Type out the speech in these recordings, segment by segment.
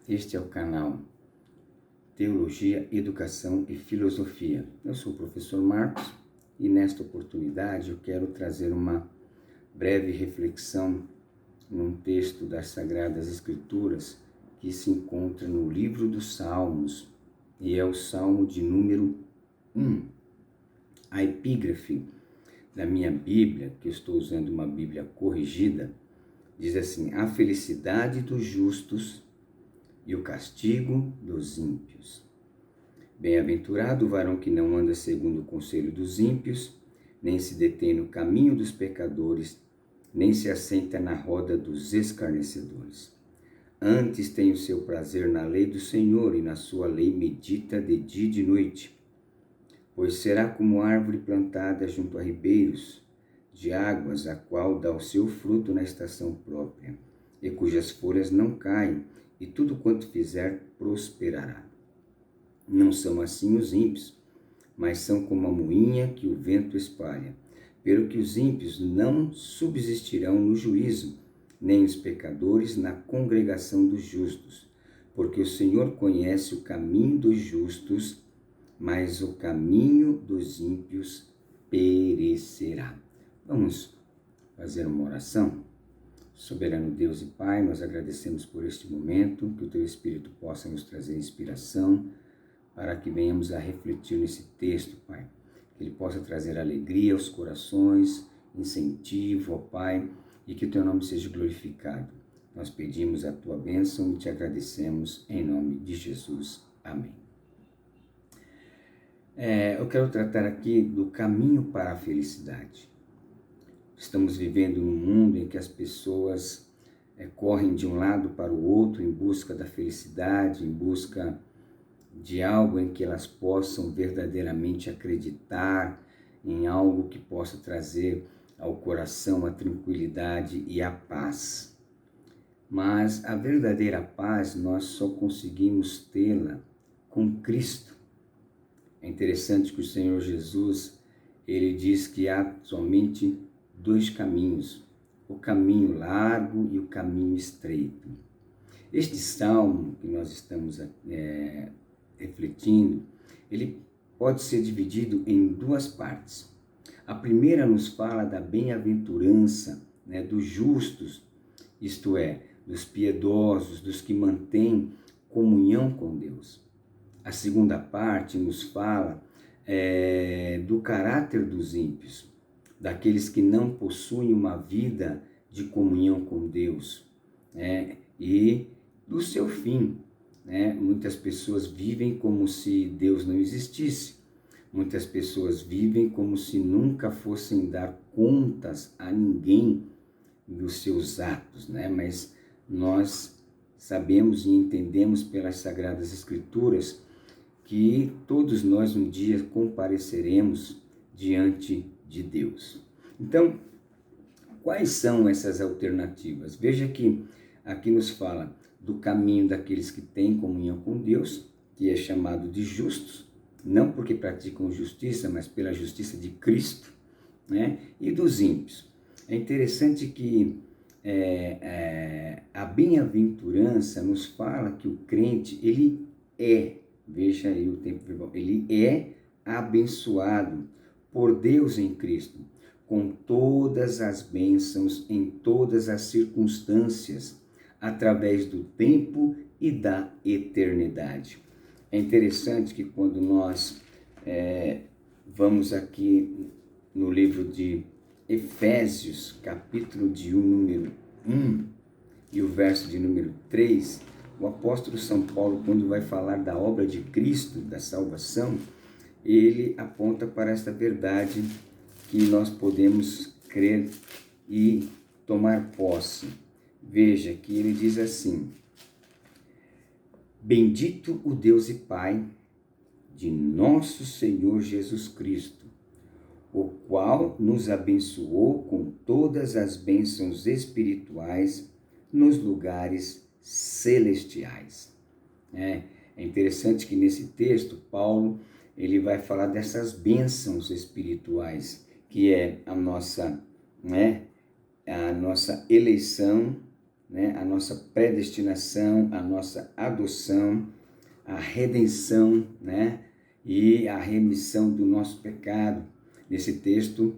Este é o canal Teologia, Educação e Filosofia. Eu sou o professor Marcos e nesta oportunidade eu quero trazer uma breve reflexão num texto das Sagradas Escrituras que se encontra no livro dos Salmos e é o Salmo de número 1. A epígrafe da minha Bíblia, que eu estou usando uma Bíblia corrigida, diz assim: a felicidade dos justos e o castigo dos ímpios. Bem-aventurado o varão que não anda segundo o conselho dos ímpios, nem se detém no caminho dos pecadores, nem se assenta na roda dos escarnecedores. Antes tem o seu prazer na lei do Senhor, e na sua lei medita de dia e de noite. Pois será como árvore plantada junto a ribeiros de águas, a qual dá o seu fruto na estação própria, e cujas folhas não caem, e tudo quanto fizer prosperará. Não são assim os ímpios, mas são como a moinha que o vento espalha. Pelo que os ímpios não subsistirão no juízo, nem os pecadores na congregação dos justos, porque o Senhor conhece o caminho dos justos, mas o caminho dos ímpios perecerá. Vamos fazer uma oração? Soberano Deus e Pai, nós agradecemos por este momento, que o Teu Espírito possa nos trazer inspiração para que venhamos a refletir nesse texto, Pai. Que ele possa trazer alegria aos corações, incentivo, ó Pai, e que o Teu nome seja glorificado. Nós pedimos a Tua bênção e Te agradecemos em nome de Jesus. Amém. Eu quero tratar aqui do caminho para a felicidade. Estamos vivendo num mundo em que as pessoas correm de um lado para o outro em busca da felicidade, em busca de algo em que elas possam verdadeiramente acreditar, em algo que possa trazer ao coração a tranquilidade e a paz. Mas a verdadeira paz nós só conseguimos tê-la com Cristo. É interessante que o Senhor Jesus, ele diz que há somente dois caminhos, o caminho largo e o caminho estreito. Este salmo que nós estamos refletindo, ele pode ser dividido em duas partes. A primeira nos fala da bem-aventurança, dos justos, isto é, dos piedosos, dos que mantêm comunhão com Deus. A segunda parte nos fala do caráter dos ímpios, daqueles que não possuem uma vida de comunhão com Deus, e do seu fim. Muitas pessoas vivem como se Deus não existisse, muitas pessoas vivem como se nunca fossem dar contas a ninguém dos seus atos, mas nós sabemos e entendemos pelas Sagradas Escrituras que todos nós um dia compareceremos diante de Deus. Então, quais são essas alternativas? Veja que aqui nos fala do caminho daqueles que têm comunhão com Deus, que é chamado de justos, não porque praticam justiça, mas pela justiça de Cristo, e dos ímpios. É interessante que a bem-aventurança nos fala que o crente, ele veja aí o tempo verbal, ele é abençoado por Deus em Cristo, com todas as bênçãos em todas as circunstâncias, através do tempo e da eternidade. É interessante que quando nós vamos aqui no livro de Efésios, capítulo de número 1 e o verso de número 3, o apóstolo São Paulo, quando vai falar da obra de Cristo, da salvação, ele aponta para esta verdade que nós podemos crer e tomar posse. Veja que ele diz assim: bendito o Deus e Pai de nosso Senhor Jesus Cristo, o qual nos abençoou com todas as bênçãos espirituais nos lugares celestiais. É interessante que nesse texto, Paulo, ele vai falar dessas bênçãos espirituais, que é a nossa eleição né, a nossa predestinação, a nossa adoção, a redenção, né, e a remissão do nosso pecado. Nesse texto,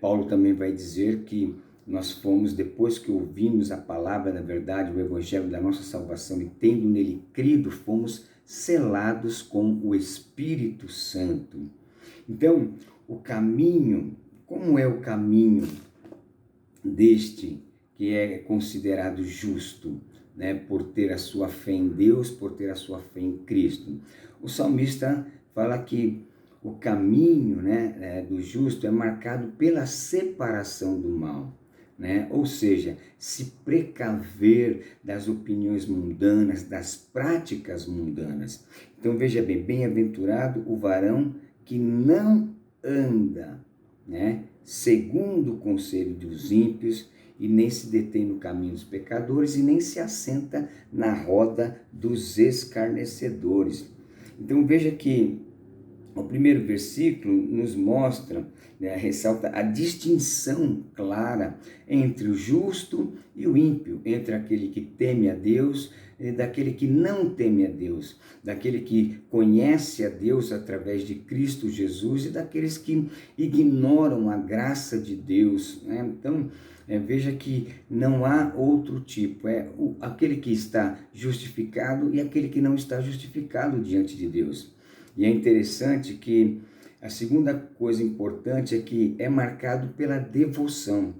Paulo também vai dizer que nós fomos, depois que ouvimos a palavra da verdade, o evangelho da nossa salvação, e tendo nele crido, fomos selados com o Espírito Santo. Então, o caminho, como é o caminho deste que é considerado justo, né, por ter a sua fé em Deus, por ter a sua fé em Cristo? O salmista fala que o caminho, né, do justo é marcado pela separação do mal, né? Ou seja, se precaver das opiniões mundanas, das práticas mundanas. Então veja bem, bem-aventurado o varão que não anda, né, segundo o conselho dos ímpios, e nem se detém no caminho dos pecadores, e nem se assenta na roda dos escarnecedores. Então veja que o primeiro versículo nos mostra, né, ressalta a distinção clara entre o justo e o ímpio, entre aquele que teme a Deus e daquele que não teme a Deus, daquele que conhece a Deus através de Cristo Jesus e daqueles que ignoram a graça de Deus, né? Então, veja que não há outro tipo, aquele que está justificado e aquele que não está justificado diante de Deus. E é interessante que a segunda coisa importante é que é marcado pela devoção.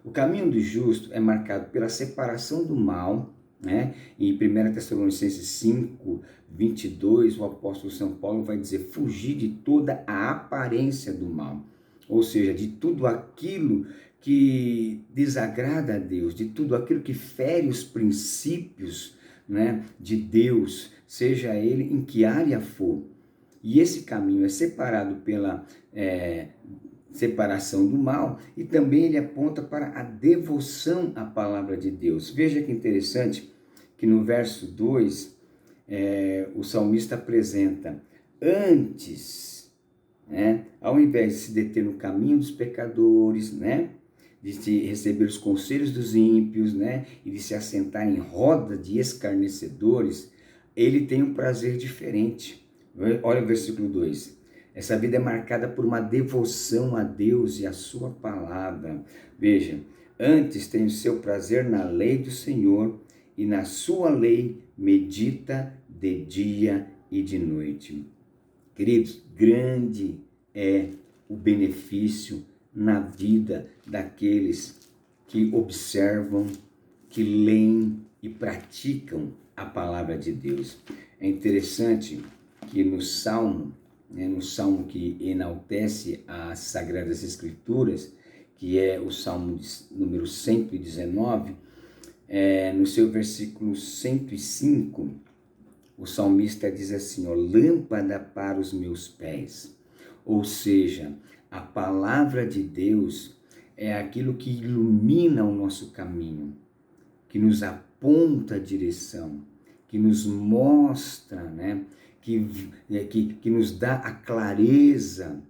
O caminho do justo é marcado pela separação do mal, né? Em 1 Tessalonicenses 5, 22, o apóstolo São Paulo vai dizer: fugir de toda a aparência do mal. Ou seja, de tudo aquilo que desagrada a Deus, de tudo aquilo que fere os princípios, né, de Deus, seja ele em que área for. E esse caminho é separado pela separação do mal, e também ele aponta para a devoção à palavra de Deus. Veja que interessante que no verso 2, o salmista apresenta: antes, né, ao invés de se deter no caminho dos pecadores, né, de se receber os conselhos dos ímpios, né, e de se assentar em roda de escarnecedores, ele tem um prazer diferente. Olha o versículo 2. Essa vida é marcada por uma devoção a Deus e a sua palavra. Veja, antes tem o seu prazer na lei do Senhor, e na sua lei medita de dia e de noite. Queridos, grande é o benefício na vida daqueles que observam, que leem e praticam a palavra de Deus. É interessante que no Salmo que enaltece as Sagradas Escrituras, que é o Salmo número 119, no seu versículo 105, o salmista diz assim: lâmpada para os meus pés. Ou seja, a palavra de Deus é aquilo que ilumina o nosso caminho, que nos aponta a direção, que nos mostra, né, que nos dá a clareza.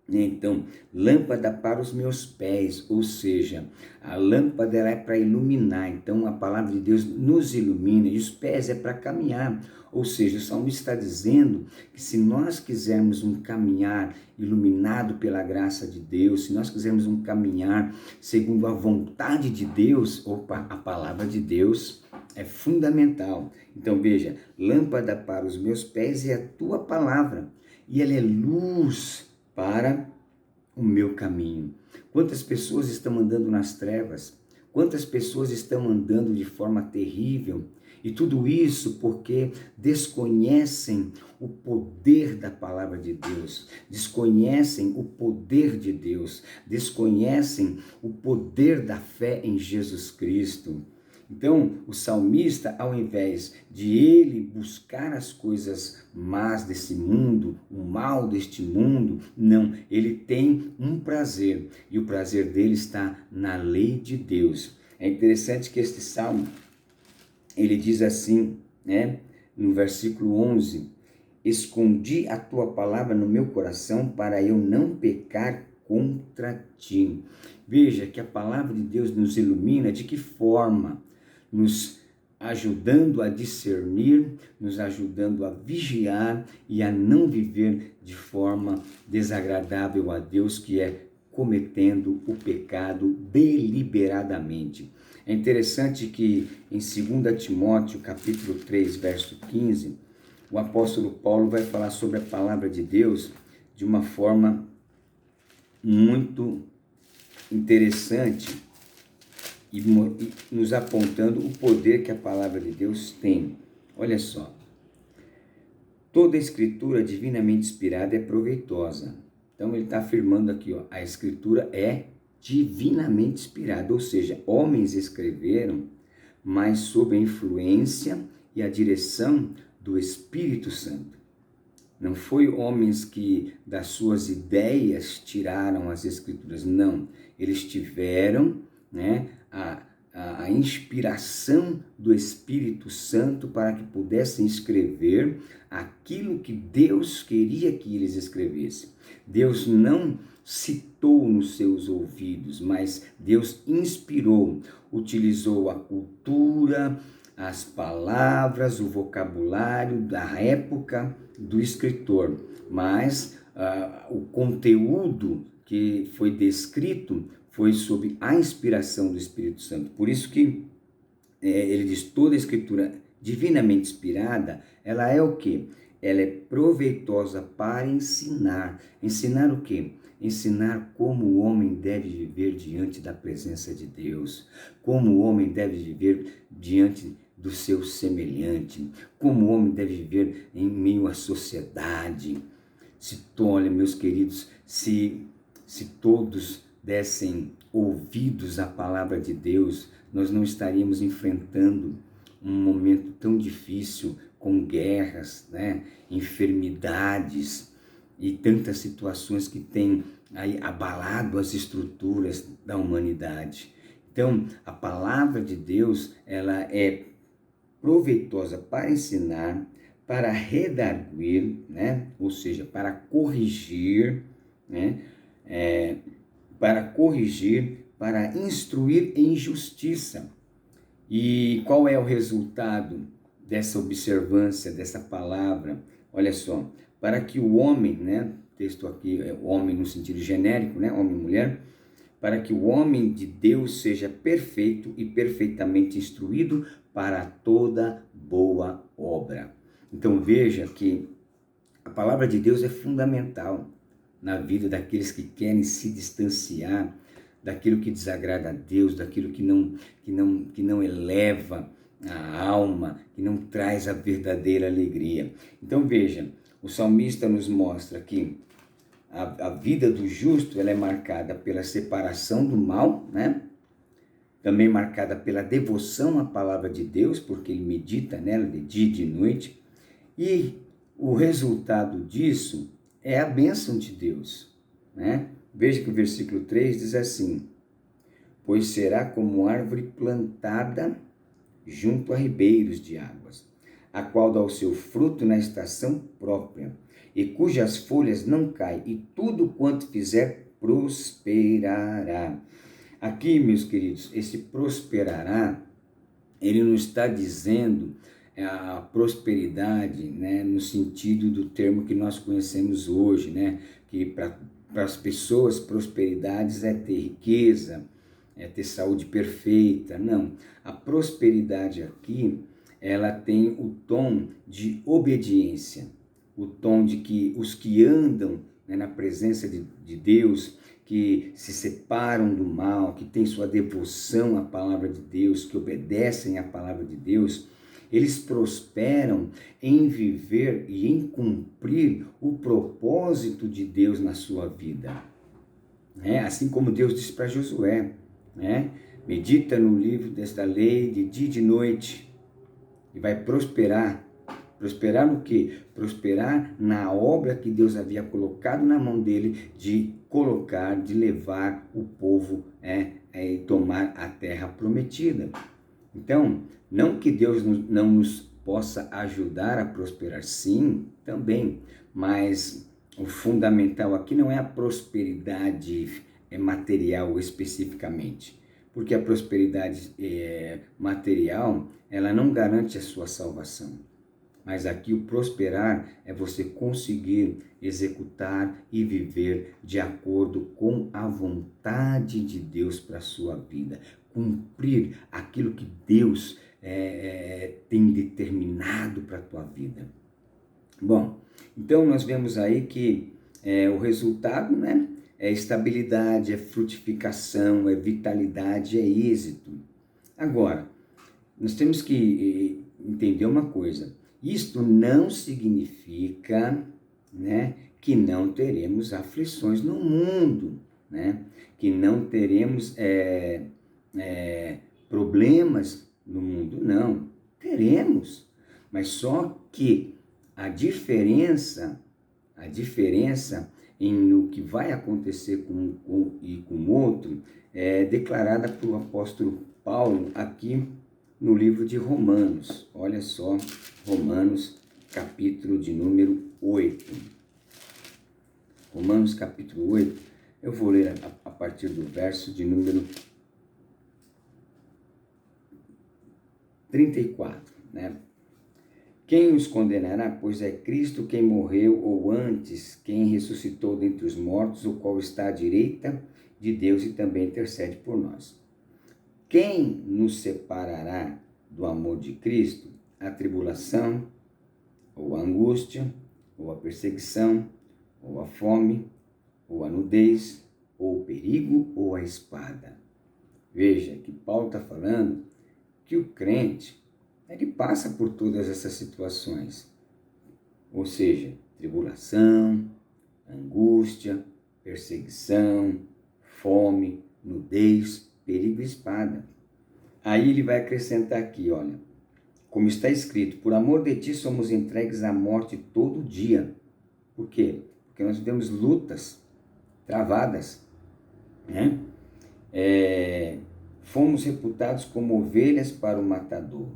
Então, lâmpada para os meus pés, ou seja, a lâmpada é para iluminar. Então, a palavra de Deus nos ilumina, e os pés é para caminhar. Ou seja, o salmista está dizendo que se nós quisermos um caminhar iluminado pela graça de Deus, se nós quisermos um caminhar segundo a vontade de Deus, a palavra de Deus é fundamental. Então veja, lâmpada para os meus pés é a tua palavra, e ela é luz para o meu caminho. Quantas pessoas estão andando nas trevas? Quantas pessoas estão andando de forma terrível? E tudo isso porque desconhecem o poder da palavra de Deus, desconhecem o poder de Deus, desconhecem o poder da fé em Jesus Cristo. Então, o salmista, ao invés de ele buscar as coisas más desse mundo, o mal deste mundo, não, ele tem um prazer, e o prazer dele está na lei de Deus. É interessante que este salmo, ele diz assim, né, no versículo 11, escondi a tua palavra no meu coração para eu não pecar contra ti. Veja que a palavra de Deus nos ilumina de que forma? nos ajudando a discernir, nos ajudando a vigiar e a não viver de forma desagradável a Deus, que é cometendo o pecado deliberadamente. É interessante que em 2 Timóteo, capítulo 3, verso 15, o apóstolo Paulo vai falar sobre a palavra de Deus de uma forma muito interessante e nos apontando o poder que a palavra de Deus tem. Olha só, toda a escritura divinamente inspirada é proveitosa. Então ele está afirmando aqui, ó, a escritura é divinamente inspirada, ou seja, homens escreveram, mas sob a influência e a direção do Espírito Santo. Não foi homens que das suas ideias tiraram as escrituras, não. Eles tiveram, né, a inspiração do Espírito Santo para que pudessem escrever aquilo que Deus queria que eles escrevessem. Deus não citou nos seus ouvidos, mas Deus inspirou, utilizou a cultura, as palavras, o vocabulário da época do escritor, mas o conteúdo que foi descrito foi sob a inspiração do Espírito Santo. Por isso que ele diz, toda a escritura divinamente inspirada, ela é o quê? Ela é proveitosa para ensinar. Ensinar o quê? Ensinar como o homem deve viver diante da presença de Deus, como o homem deve viver diante do seu semelhante, como o homem deve viver em meio à sociedade. Olha, meus queridos, se todos dessem ouvidos à palavra de Deus, nós não estaríamos enfrentando um momento tão difícil, com guerras, né, enfermidades e tantas situações que têm aí abalado as estruturas da humanidade. Então, a palavra de Deus, ela é proveitosa para ensinar, para redarguir, né, ou seja, para corrigir, né, para instruir em justiça. E qual é o resultado dessa observância, dessa palavra? Olha só, para que o homem, né, texto aqui é homem no sentido genérico, né, homem e mulher, para que o homem de Deus seja perfeito e perfeitamente instruído para toda boa obra. Então veja que a palavra de Deus é fundamental na vida daqueles que querem se distanciar daquilo que desagrada a Deus, daquilo que não eleva a alma, que não traz a verdadeira alegria. Então veja, o salmista nos mostra que a vida do justo, ela é marcada pela separação do mal, né? Também marcada pela devoção à palavra de Deus, porque ele medita nela de dia e de noite, e o resultado disso é a bênção de Deus, né? Veja que o versículo 3 diz assim, pois será como árvore plantada junto a ribeiros de águas, a qual dá o seu fruto na estação própria, e cujas folhas não caem, e tudo quanto fizer prosperará. Aqui, meus queridos, esse prosperará, ele não está dizendo a prosperidade, né, no sentido do termo que nós conhecemos hoje, né, que para as pessoas prosperidade é ter riqueza, é ter saúde perfeita. Não, a prosperidade aqui, ela tem o tom de obediência, o tom de que os que andam, né, na presença de Deus, que se separam do mal, que têm sua devoção à palavra de Deus, que obedecem à palavra de Deus, eles prosperam em viver e em cumprir o propósito de Deus na sua vida. Assim como Deus disse para Josué, né? Medita no livro desta lei de dia e de noite e vai prosperar. Prosperar no quê? Prosperar na obra que Deus havia colocado na mão dele de colocar, de levar o povo a tomar a terra prometida. Então, não que Deus não nos possa ajudar a prosperar, sim, também, mas o fundamental aqui não é a prosperidade material especificamente, porque a prosperidade material, ela não garante a sua salvação. Mas aqui o prosperar é você conseguir executar e viver de acordo com a vontade de Deus para a sua vida. Cumprir aquilo que Deus tem determinado para a tua vida. Bom, então nós vemos aí que o resultado, né, é estabilidade, é frutificação, é vitalidade, é êxito. Agora, nós temos que entender uma coisa. Isto não significa, né, que não teremos aflições no mundo, né? Que não teremos problemas no mundo, não. Teremos, mas só que a diferença no que vai acontecer com um e com o outro é declarada pelo apóstolo Paulo aqui no livro de Romanos. Olha só, Romanos, capítulo de número 8. Romanos, capítulo 8, eu vou ler a partir do verso de número 34, né? Quem os condenará? Pois é Cristo quem morreu, ou antes, quem ressuscitou dentre os mortos, o qual está à direita de Deus e também intercede por nós. Quem nos separará do amor de Cristo? A tribulação, ou a angústia, ou a perseguição, ou a fome, ou a nudez, ou o perigo, ou a espada. Veja que Paulo está falando que o crente, ele passa por todas essas situações, ou seja, tribulação, angústia, perseguição, fome, nudez, perigo e espada. Aí ele vai acrescentar aqui, olha, como está escrito, por amor de ti somos entregues à morte todo dia. Por quê? Porque nós vivemos lutas travadas, né? Fomos reputados como ovelhas para o matador.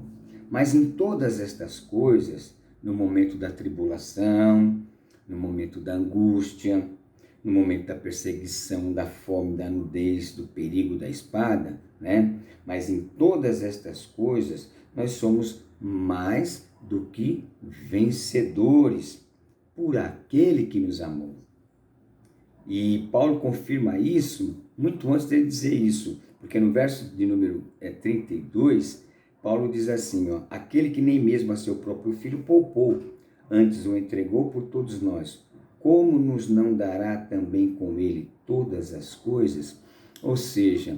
Mas em todas estas coisas, no momento da tribulação, no momento da angústia, no momento da perseguição, da fome, da nudez, do perigo, da espada, né? Mas em todas estas coisas, nós somos mais do que vencedores por aquele que nos amou. E Paulo confirma isso muito antes dele dizer isso, porque no verso de número 32, Paulo diz assim, ó, aquele que nem mesmo a seu próprio filho poupou, antes o entregou por todos nós, como nos não dará também com ele todas as coisas? Ou seja,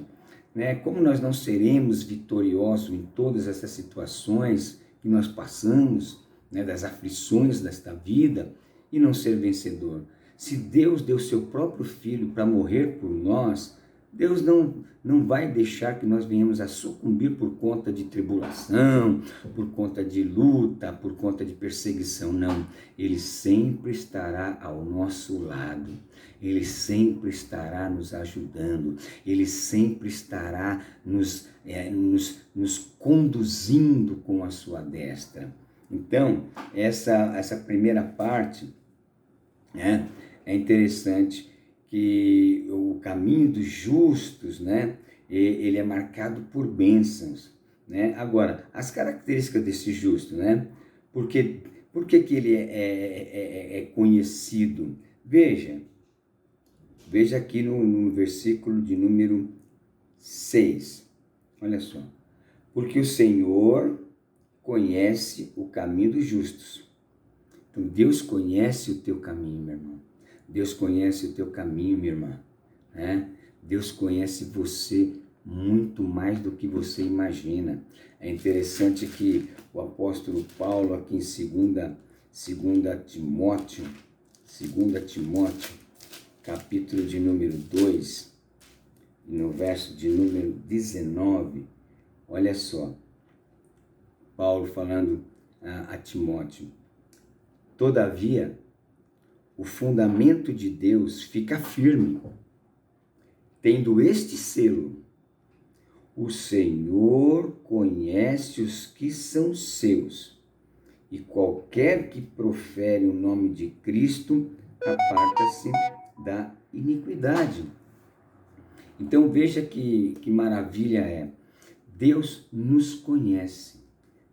né, como nós não seremos vitoriosos em todas essas situações que nós passamos, né, das aflições desta vida, e não ser vencedor? Se Deus deu seu próprio filho para morrer por nós, Deus não vai deixar que nós venhamos a sucumbir por conta de tribulação, por conta de luta, por conta de perseguição, não. Ele sempre estará ao nosso lado, Ele sempre estará nos ajudando, Ele sempre estará nos conduzindo com a sua destra. Então, essa primeira parte, né, é interessante, que o caminho dos justos, né, ele é marcado por bênçãos, né? Agora, as características desse justo, né? Por que que ele é conhecido? Veja aqui no versículo de número 6, olha só. Porque o Senhor conhece o caminho dos justos. Então, Deus conhece o teu caminho, meu irmão. Deus conhece o teu caminho, minha irmã, né? Deus conhece você muito mais do que você imagina. É interessante que o apóstolo Paulo, aqui em 2 Timóteo, capítulo de número 2, no verso de número 19, olha só, Paulo falando a Timóteo, todavia, o fundamento de Deus fica firme, tendo este selo: o Senhor conhece os que são seus, e qualquer que profere o nome de Cristo aparta-se da iniquidade. Então veja que maravilha é. Deus nos conhece.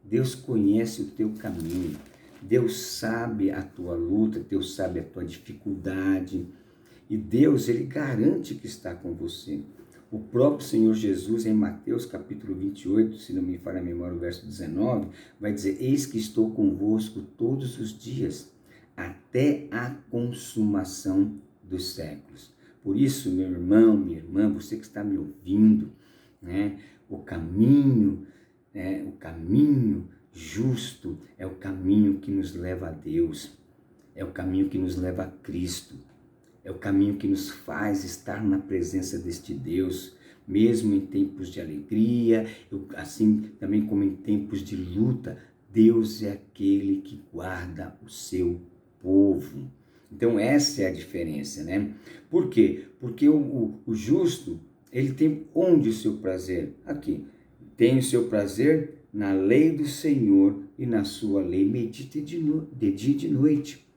Deus conhece o teu caminho. Deus sabe a tua luta, Deus sabe a tua dificuldade. E Deus, Ele garante que está com você. O próprio Senhor Jesus, em Mateus capítulo 28, se não me falha a memória, o verso 19, vai dizer: eis que estou convosco todos os dias, até a consumação dos séculos. Por isso, meu irmão, minha irmã, você que está me ouvindo, né, o caminho justo é o caminho que nos leva a Deus, é o caminho que nos leva a Cristo. É o caminho que nos faz estar na presença deste Deus, mesmo em tempos de alegria, assim também como em tempos de luta. Deus é aquele que guarda o seu povo. Então essa é a diferença, né? Por quê? Porque o justo, ele tem onde o seu prazer? Aqui. Tem o seu prazer na lei do Senhor, e na sua lei medita de dia e de noite.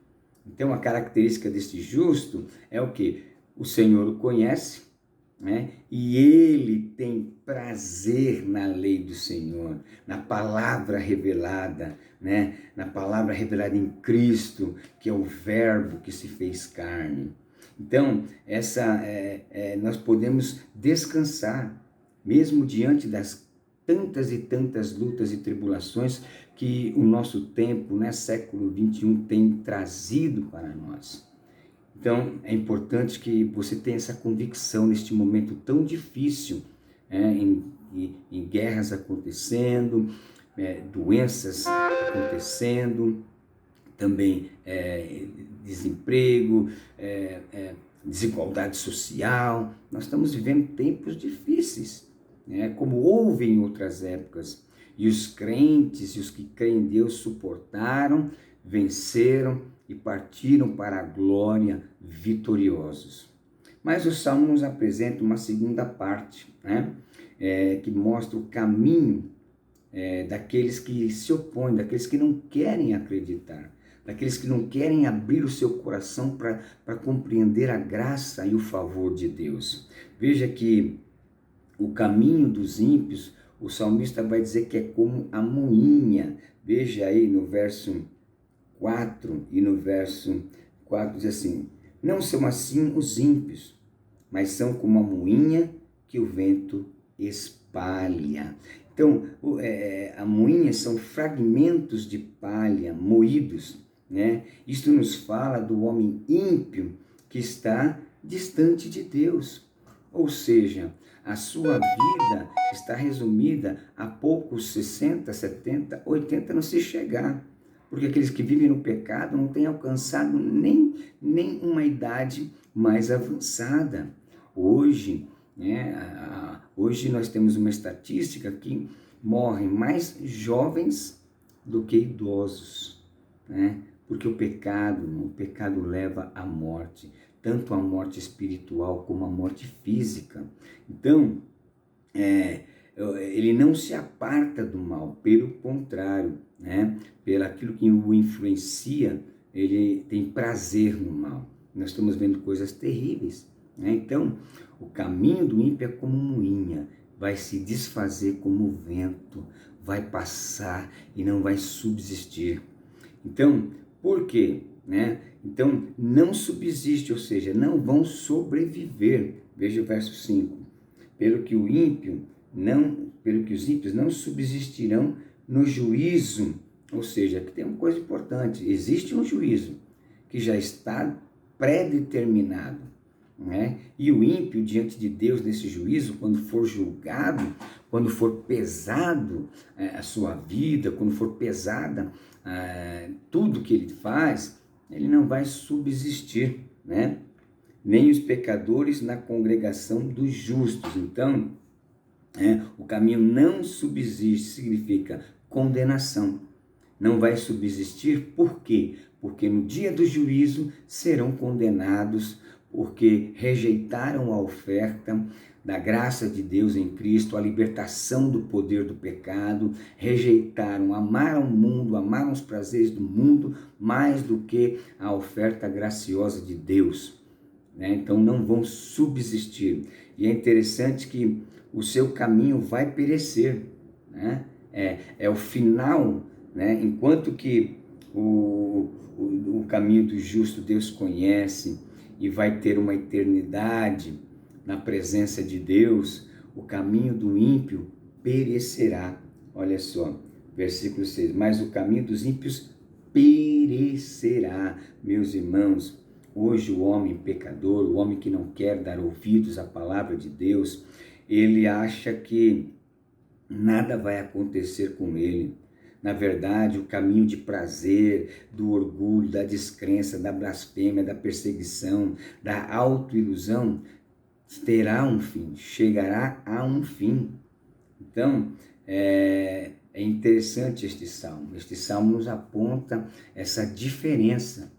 Então a característica deste justo é o que? O Senhor o conhece, né? E ele tem prazer na lei do Senhor, na palavra revelada, né? Na palavra revelada em Cristo, que é o verbo que se fez carne. Então nós podemos descansar, mesmo diante das tantas e tantas lutas e tribulações que o nosso tempo, né, século XXI, tem trazido para nós. Então, é importante que você tenha essa convicção neste momento tão difícil, em guerras acontecendo, doenças acontecendo, também desemprego, desigualdade social. Nós estamos vivendo tempos difíceis, como houve em outras épocas, e os crentes e os que creem em Deus suportaram, venceram e partiram para a glória vitoriosos. Mas o Salmo nos apresenta uma segunda parte, que mostra o caminho daqueles que se opõem, daqueles que não querem acreditar, daqueles que não querem abrir o seu coração para compreender a graça e o favor de Deus. Veja que o caminho dos ímpios, o salmista vai dizer que é como a moinha. Veja aí no verso 4 e no verso 4 diz assim: não são assim os ímpios, mas são como a moinha que o vento espalha. Então, a moinha são fragmentos de palha moídos, né? Isto nos fala do homem ímpio que está distante de Deus. Ou seja, a sua vida está resumida a poucos 60, 70, 80 não se chegar. Porque aqueles que vivem no pecado não têm alcançado nem uma idade mais avançada. Hoje, hoje nós temos uma estatística que morrem mais jovens do que idosos, né? Porque o pecado leva à morte, tanto a morte espiritual como a morte física. Então, ele não se aparta do mal, pelo contrário, pelo aquilo que o influencia, ele tem prazer no mal. Nós estamos vendo coisas terríveis, Então, o caminho do ímpio é como moinha, vai se desfazer como o vento, vai passar e não vai subsistir. Então, por quê? Então, não subsiste, ou seja, não vão sobreviver. Veja o verso 5. Pelo que os ímpios não subsistirão no juízo. Ou seja, aqui tem uma coisa importante: existe um juízo que já está pré-determinado, E o ímpio diante de Deus nesse juízo, quando for julgado, quando for pesado a sua vida, quando for pesada tudo que ele faz, ele não vai subsistir, nem os pecadores na congregação dos justos. Então, o caminho não subsiste significa condenação. Não vai subsistir, por quê? Porque no dia do juízo serão condenados porque rejeitaram a oferta da graça de Deus em Cristo, a libertação do poder do pecado, rejeitaram, amaram o mundo, amaram os prazeres do mundo mais do que a oferta graciosa de Deus. Então não vão subsistir. E é interessante que o seu caminho vai perecer, né? É o final, né? Enquanto que o caminho do justo Deus conhece e vai ter uma eternidade na presença de Deus, o caminho do ímpio perecerá. Olha só, versículo 6. Mas o caminho dos ímpios perecerá. Meus irmãos, hoje o homem pecador, o homem que não quer dar ouvidos à palavra de Deus, ele acha que nada vai acontecer com ele. Na verdade, o caminho de prazer, do orgulho, da descrença, da blasfêmia, da perseguição, da autoilusão, terá um fim, chegará a um fim. Então, é interessante este salmo. Este salmo nos aponta essa diferença.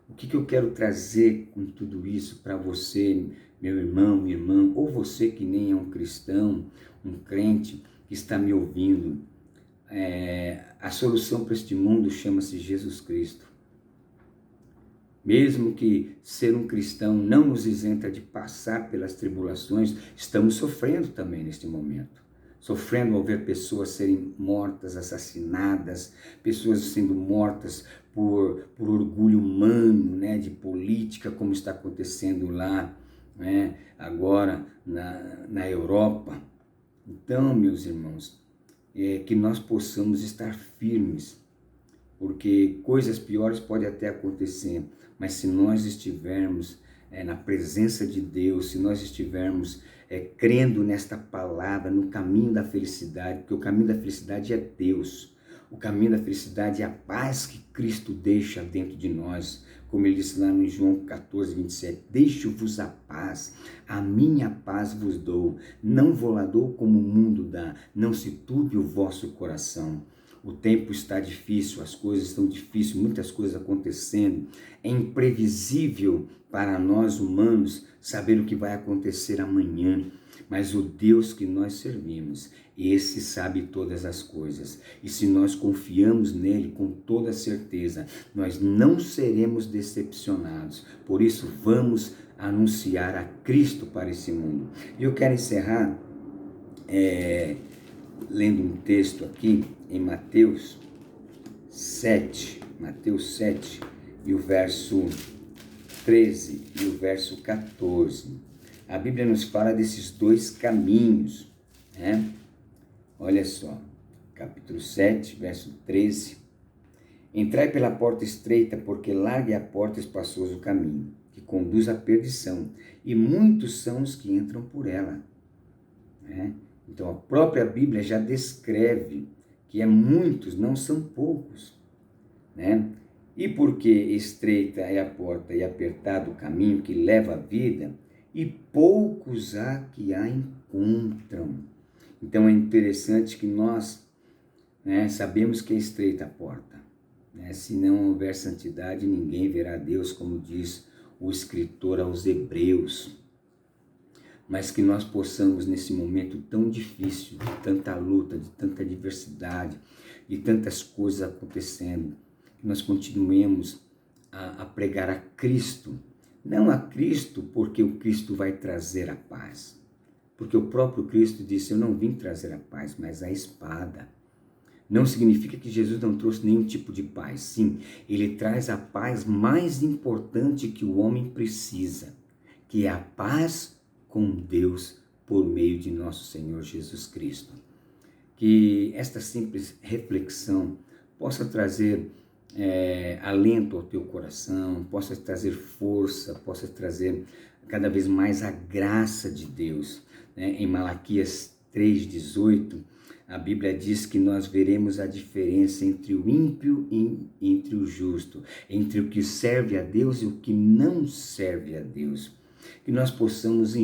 O que eu quero trazer com tudo isso para você, meu irmão, minha irmã, ou você que nem é um cristão, um crente que está me ouvindo? A solução para este mundo chama-se Jesus Cristo. Mesmo que ser um cristão não nos isenta de passar pelas tribulações, estamos sofrendo também neste momento. Sofrendo ao ver pessoas serem mortas, assassinadas, pessoas sendo mortas por orgulho humano, né, de política, como está acontecendo lá, né, agora na Europa. Então, meus irmãos, que nós possamos estar firmes, porque coisas piores podem até acontecer, mas se nós estivermos na presença de Deus, se nós estivermos crendo nesta palavra, no caminho da felicidade, porque o caminho da felicidade é Deus, o caminho da felicidade é a paz que Cristo deixa dentro de nós, como ele disse lá no João 14, 27, deixo-vos a paz, a minha paz vos dou, não vou lá dou como o mundo dá, não se turbe o vosso coração. O tempo está difícil, as coisas estão difíceis, muitas coisas acontecendo. É imprevisível para nós humanos saber o que vai acontecer amanhã. Mas o Deus que nós servimos, esse sabe todas as coisas. E se nós confiamos nele com toda certeza, nós não seremos decepcionados. Por isso, vamos anunciar a Cristo para esse mundo. E eu quero encerrar lendo um texto aqui em Mateus 7, e o verso 13 e o verso 14. A Bíblia nos fala desses dois caminhos, né? Olha só, capítulo 7, verso 13. Entrai pela porta estreita, porque larga é a porta e espaçoso o caminho, que conduz à perdição, e muitos são os que entram por ela, né? Então a própria Bíblia já descreve que muitos, não são poucos, né? E porque estreita é a porta e apertado o caminho que leva à vida, e poucos há que a encontram. Então é interessante que nós, né, sabemos que é estreita a porta, né? Se não houver santidade, ninguém verá Deus, como diz o escritor aos Hebreus. Mas que nós possamos, nesse momento tão difícil, de tanta luta, de tanta adversidade, de tantas coisas acontecendo, que nós continuemos a pregar a Cristo. Não a Cristo porque o Cristo vai trazer a paz. Porque o próprio Cristo disse, eu não vim trazer a paz, mas a espada. Não significa que Jesus não trouxe nenhum tipo de paz. Sim, ele traz a paz mais importante que o homem precisa, que é a paz com Deus por meio de nosso Senhor Jesus Cristo. Que esta simples reflexão possa trazer alento ao teu coração, possa trazer força, possa trazer cada vez mais a graça de Deus, né? Em Malaquias 3,18, a Bíblia diz que nós veremos a diferença entre o ímpio e entre o justo, entre o que serve a Deus e o que não serve a Deus. Que nós possamos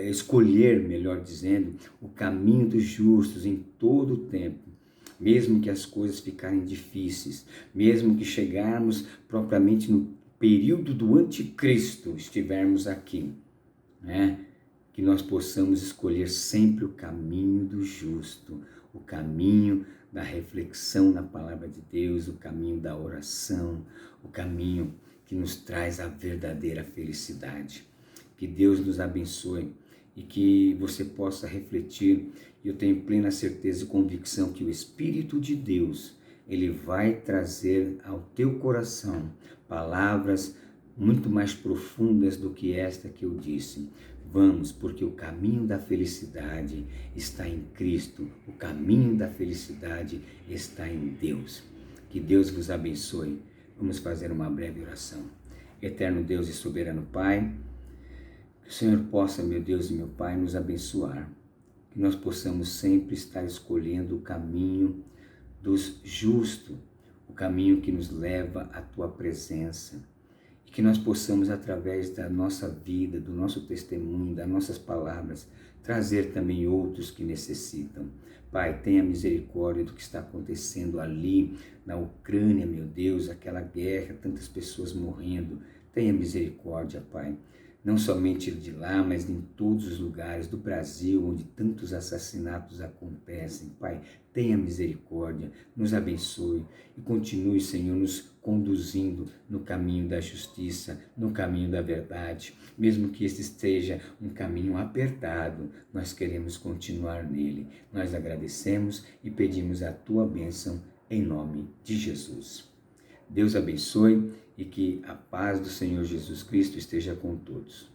escolher, melhor dizendo, o caminho dos justos em todo o tempo, mesmo que as coisas ficarem difíceis, mesmo que chegarmos propriamente no período do anticristo, estivermos aqui, né? Que nós possamos escolher sempre o caminho do justo, o caminho da reflexão na palavra de Deus, o caminho da oração, o caminho que nos traz a verdadeira felicidade. Que Deus nos abençoe e que você possa refletir. Eu tenho plena certeza e convicção que o Espírito de Deus, ele vai trazer ao teu coração palavras muito mais profundas do que esta que eu disse. Vamos, porque o caminho da felicidade está em Cristo. O caminho da felicidade está em Deus. Que Deus vos abençoe. Vamos fazer uma breve oração. Eterno Deus e soberano Pai, que o Senhor possa, meu Deus e meu Pai, nos abençoar. Que nós possamos sempre estar escolhendo o caminho dos justos, o caminho que nos leva à Tua presença. E que nós possamos, através da nossa vida, do nosso testemunho, das nossas palavras, trazer também outros que necessitam. Pai, tenha misericórdia do que está acontecendo ali na Ucrânia, meu Deus, aquela guerra, tantas pessoas morrendo. Tenha misericórdia, Pai. Não somente de lá, mas em todos os lugares do Brasil, onde tantos assassinatos acontecem. Pai, tenha misericórdia, nos abençoe e continue, Senhor, nos conduzindo no caminho da justiça, no caminho da verdade. Mesmo que este esteja um caminho apertado, nós queremos continuar nele. Nós agradecemos e pedimos a Tua bênção em nome de Jesus. Deus abençoe e que a paz do Senhor Jesus Cristo esteja com todos.